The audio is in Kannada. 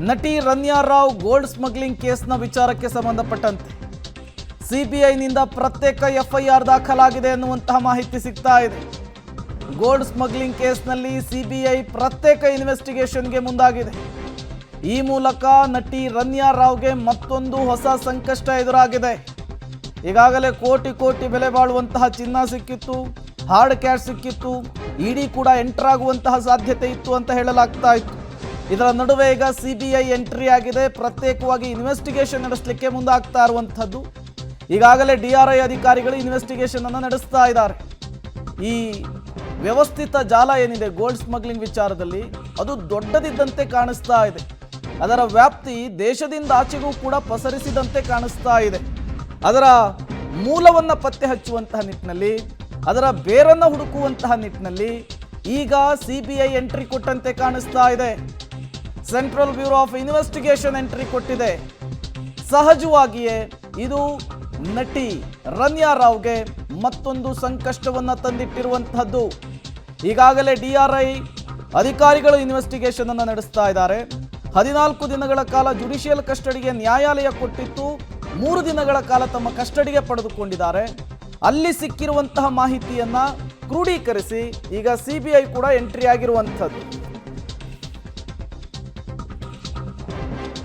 ನಟಿ ರನ್ಯಾ ರಾವ್ ಗೋಲ್ಡ್ ಸ್ಮಗ್ಲಿಂಗ್ ಕೇಸ್ನ ವಿಚಾರಕ್ಕೆ ಸಂಬಂಧಪಟ್ಟಂತೆ ಸಿಬಿಐನಿಂದ ಪ್ರತ್ಯೇಕ ಎಫ್ಐಆರ್ ದಾಖಲಾಗಿದೆ ಎನ್ನುವಂತಹ ಮಾಹಿತಿ ಸಿಗ್ತಾ ಇದೆ. ಗೋಲ್ಡ್ ಸ್ಮಗ್ಲಿಂಗ್ ಕೇಸ್ನಲ್ಲಿ ಸಿಬಿಐ ಪ್ರತ್ಯೇಕ ಇನ್ವೆಸ್ಟಿಗೇಷನ್ಗೆ ಮುಂದಾಗಿದೆ. ಈ ಮೂಲಕ ನಟಿ ರನ್ಯಾ ರಾವ್ಗೆ ಮತ್ತೊಂದು ಹೊಸ ಸಂಕಷ್ಟ ಎದುರಾಗಿದೆ. ಈಗಾಗಲೇ ಕೋಟಿ ಕೋಟಿ ಬೆಲೆ ಬಾಳುವಂತಹ ಚಿನ್ನ ಸಿಕ್ಕಿತ್ತು, ಹಾರ್ಡ್ ಕ್ಯಾಶ್ ಸಿಕ್ಕಿತ್ತು, ಇಡಿ ಕೂಡ ಎಂಟರ್ ಆಗುವಂತಹ ಸಾಧ್ಯತೆ ಇತ್ತು ಅಂತ ಹೇಳಲಾಗ್ತಾ ಇತ್ತು. ಇದರ ನಡುವೆ ಈಗ ಸಿಬಿಐ ಎಂಟ್ರಿ ಆಗಿದೆ, ಪ್ರತ್ಯೇಕವಾಗಿ ಇನ್ವೆಸ್ಟಿಗೇಷನ್ ನಡೆಸಲಿಕ್ಕೆ ಮುಂದಾಗ್ತಾ ಇರುವಂಥದ್ದು. ಈಗಾಗಲೇ DRI ಅಧಿಕಾರಿಗಳು ಇನ್ವೆಸ್ಟಿಗೇಷನ್ ಅನ್ನು ನಡೆಸ್ತಾ ಇದ್ದಾರೆ. ಈ ವ್ಯವಸ್ಥಿತ ಜಾಲ ಏನಿದೆ ಗೋಲ್ಡ್ ಸ್ಮಗ್ಲಿಂಗ್ ವಿಚಾರದಲ್ಲಿ, ಅದು ದೊಡ್ಡದಿದ್ದಂತೆ ಕಾಣಿಸ್ತಾ ಇದೆ. ಅದರ ವ್ಯಾಪ್ತಿ ದೇಶದಿಂದ ಆಚೆಗೂ ಕೂಡ ಪಸರಿಸಿದಂತೆ ಕಾಣಿಸ್ತಾ ಇದೆ. ಅದರ ಮೂಲವನ್ನು ಪತ್ತೆ ಹಚ್ಚುವಂತಹ ನಿಟ್ಟಿನಲ್ಲಿ, ಅದರ ಬೇರನ್ನು ಹುಡುಕುವಂತಹ ನಿಟ್ಟಿನಲ್ಲಿ ಈಗ ಸಿಬಿಐ ಎಂಟ್ರಿ ಕೊಟ್ಟಂತೆ ಕಾಣಿಸ್ತಾ ಇದೆ. Central bureau of investigation entry ಕೊಟ್ಟಿದೆ. ಸಹಜವಾಗಿಯೇ ಇದು ನಟಿ ರನ್ಯಾ ರಾವ್ಗೆ ಮತ್ತೊಂದು ಸಂಕಷ್ಟವನ್ನು ತಂದಿಟ್ಟಿರುವಂತಹದ್ದು. ಈಗಾಗಲೇ DRI ಅಧಿಕಾರಿಗಳು ಇನ್ವೆಸ್ಟಿಗೇಷನ್ ಅನ್ನು ನಡೆಸ್ತಾ ಇದ್ದಾರೆ. 14 ದಿನಗಳ ಕಾಲ ಜುಡಿಷಿಯಲ್ ಕಸ್ಟಡಿಗೆ ನ್ಯಾಯಾಲಯ ಕೊಟ್ಟಿತ್ತು. 3 ದಿನಗಳ ಕಾಲ ತಮ್ಮ ಕಸ್ಟಡಿಗೆ ಪಡೆದುಕೊಂಡಿದ್ದಾರೆ. ಅಲ್ಲಿ ಸಿಕ್ಕಿರುವಂತಹ ಮಾಹಿತಿಯನ್ನ ಕ್ರೋಢೀಕರಿಸಿ ಈಗ ಸಿಬಿಐ ಕೂಡ ಎಂಟ್ರಿ ಆಗಿರುವಂಥದ್ದು.